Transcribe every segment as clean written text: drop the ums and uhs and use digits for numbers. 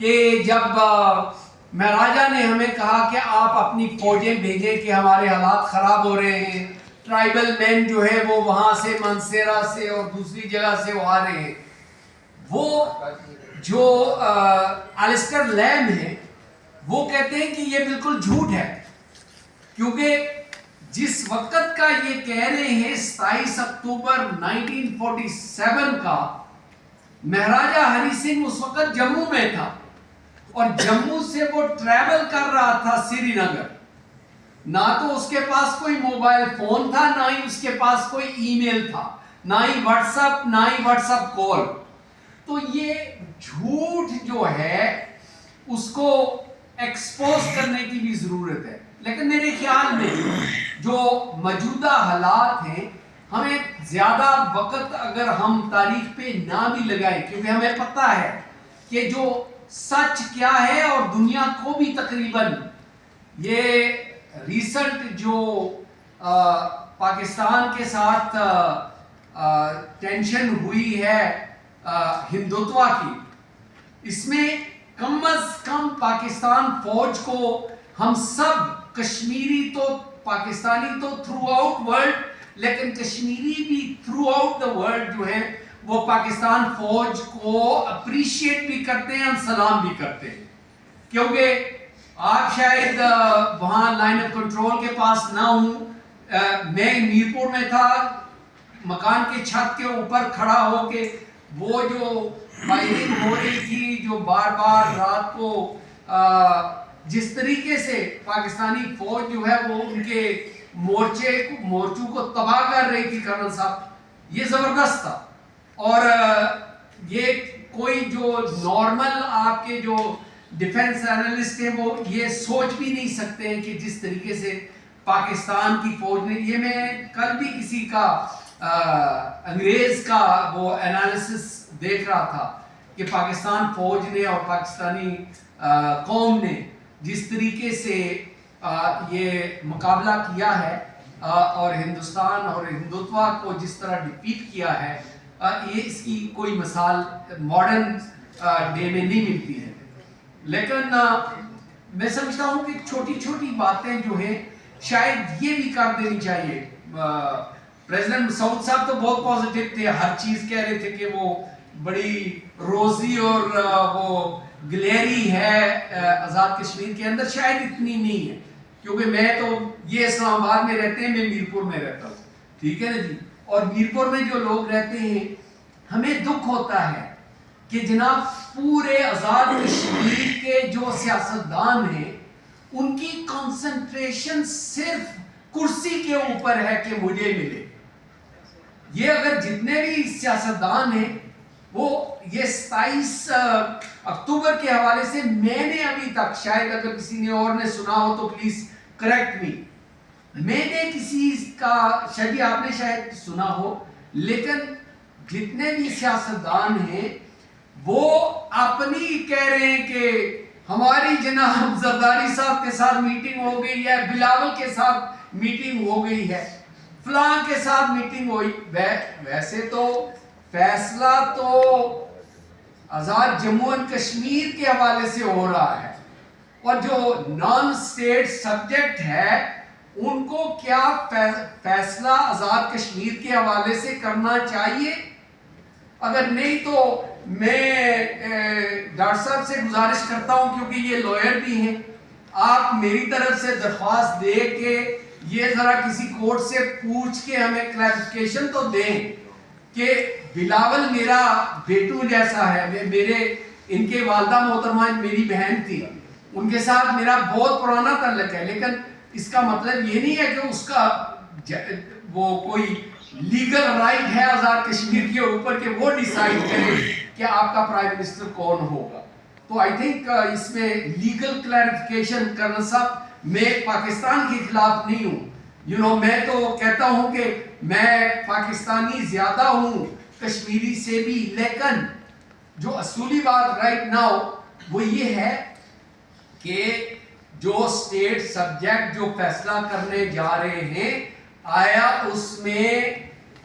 کہ جب مہاراجا نے ہمیں کہا کہ آپ اپنی فوجیں بھیجیں کہ ہمارے حالات خراب ہو رہے ہیں، ٹرائبل مین جو ہے وہ وہاں سے منسیرا سے اور دوسری جگہ سے وہ آ رہے ہیں، وہ جو الیسٹر لیم ہے وہ کہتے ہیں کہ یہ بالکل جھوٹ ہے، کیونکہ جس وقت کا یہ کہہ رہے ہیں 27 اکتوبر 1947 کا، مہاراجا ہری سنگھ اس وقت جموں میں تھا اور جموں سے وہ ٹریول کر رہا تھا سری نگر. نہ تو اس کے پاس کوئی موبائل فون تھا، نہ ہی اس کے پاس کوئی ای میل تھا، نہ ہی واٹس ایپ کال. تو یہ جھوٹ جو ہے اس کو ایکسپوز کرنے کی بھی ضرورت ہے. لیکن میرے خیال میں جو موجودہ حالات ہیں، ہمیں زیادہ وقت اگر ہم تاریخ پہ نہ بھی لگائیں، کیونکہ ہمیں پتہ ہے کہ جو سچ کیا ہے اور دنیا کو بھی تقریباً یہ ریسنٹ جو پاکستان کے ساتھ ٹینشن ہوئی ہے ہندوتوا کی، اس میں کم از کم پاکستان فوج کو ہم سب کشمیری تو پاکستانی تو تھرو آؤٹ ورلڈ، لیکن کشمیری بھی تھرو آؤٹ دا ورلڈ جو ہے وہ پاکستان فوج کو اپریشیٹ بھی کرتے ہیں، ہم سلام بھی کرتے ہیں. کیونکہ آپ شاید وہاں لائن آف کنٹرول کے پاس نہ ہوں، میں میرپور میں تھا، مکان کے چھت کے اوپر کھڑا ہو کے وہ جو فائرنگ ہو رہی تھی، جو بار بار رات کو جس طریقے سے پاکستانی فوج جو ہے وہ ان کے مورچوں کو تباہ کر رہی تھی کرنل صاحب، یہ زبردست تھا. اور یہ کوئی جو نارمل آپ کے جو ڈیفنس اینالسٹ ہیں وہ یہ سوچ بھی نہیں سکتے ہیں کہ جس طریقے سے پاکستان کی فوج نے، یہ میں کل بھی کسی کا انگریز کا وہ انالیسس دیکھ رہا تھا کہ پاکستان فوج نے اور پاکستانی قوم نے جس طریقے سے یہ مقابلہ کیا ہے اور ہندوستان اور ہندوتوا کو جس طرح ڈیفیٹ کیا ہے، یہ اس کی کوئی مثال ماڈرن ڈے میں نہیں ملتی ہے. لیکن میں سمجھتا ہوں کہ چھوٹی چھوٹی باتیں جو ہیں شاید یہ بھی کر دینی چاہیے. پریزیڈنٹ مسعود صاحب تو بہت پازیٹیو تھے، ہر چیز کہہ رہے تھے کہ وہ بڑی روزی اور وہ گلیری ہے آزاد کشمیر کے اندر. شاید اتنی نہیں ہے، کیونکہ میں تو یہ اسلام آباد میں رہتے ہیں، میں میرپور میں رہتا ہوں، ٹھیک ہے نا جی. اور میرپور میں جو لوگ رہتے ہیں ہمیں دکھ ہوتا ہے کہ جناب پورے آزاد کشمیر کے جو سیاستدان ہیں ان کی کنسنٹریشن صرف کرسی کے اوپر ہے کہ مجھے ملے. یہ اگر جتنے بھی سیاستدان ہیں وہ یہ 27 اکتوبر کے حوالے سے میں نے ابھی تک، شاید اگر کسی نے اور نے سنا ہو تو پلیز کریکٹ می، میں نے کسی کا شاید آپ نے شاید سنا ہو، لیکن جتنے بھی سیاستدان ہیں وہ اپنی کہہ رہے ہیں کہ ہماری جناب زرداری صاحب کے ساتھ میٹنگ ہو گئی ہے، بلاول کے ساتھ میٹنگ ہو گئی ہے، فلاں کے ساتھ میٹنگ ہوئی. ویسے تو فیصلہ تو آزاد جموں اینڈ کشمیر کے حوالے سے ہو رہا ہے، اور جو نان اسٹیٹ سبجیکٹ ہے ان کو کیا فیصلہ آزاد کشمیر کے حوالے سے کرنا چاہیے؟ اگر نہیں تو میں ڈاکٹر صاحب سے گزارش کرتا ہوں، کیونکہ یہ لوئر بھی ہیں، آپ میری طرف سے درخواست دے کے یہ ذرا کسی کورٹ سے پوچھ کے ہمیں کلیریفیکیشن تو دیں کہ بلاول میرا بیٹو جیسا ہے، میرے ان کے والدہ محترمہ میری بہن تھی، ان کے ساتھ میرا بہت پرانا تعلق ہے، لیکن اس کا مطلب یہ نہیں ہے کہ اس کا وہ کوئی لیگل رائٹ ہے آزاد کشمیر کے اوپر کہ وہ ڈیسائیڈ کرے کہ آپ کا پرائم منسٹر کون ہوگا. تو آئی تھنک اس میں لیگل کلیریفیکیشن کرنا صاحب، میں پاکستان کے خلاف نہیں ہوں، میں تو کہتا ہوں کہ میں پاکستانی زیادہ ہوں کشمیری سے بھی، لیکن جو اصولی بات رائٹ ناؤ وہ یہ ہے کہ جو اسٹیٹ سبجیکٹ جو فیصلہ کرنے جا رہے ہیں، آیا اس میں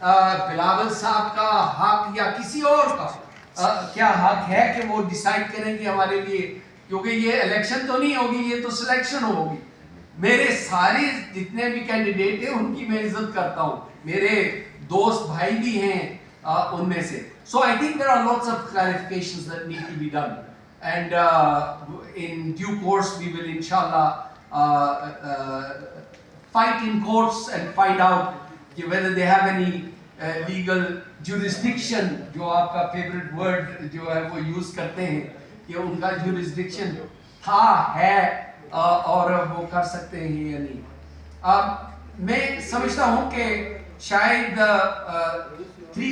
بلاول صاحب کا حق یا کسی اور کا کیا حق ہے کہ وہ ڈیسائیڈ کریں گے ہمارے لیے, کیونکہ یہ الیکشن تو نہیں ہوگی, یہ تو سلیکشن ہوگی. میرے سارے جتنے بھی کینڈیڈیٹ ہیں ان کی میں عزت کرتا ہوں, میرے دوست بھائی بھی ہیں ان میں سے. So I think there are lots of clarifications that need to be done, and in due course we will inshallah fight in courts and find out whether they have any legal jurisdiction, جو آپ کا favorite word جو ہے وہ use کرتے ہیں کہ ان کا jurisdiction تھا ہے اور وہ کر سکتے ہیں یا نہیں. میں سمجھتا ہوں کہ شاید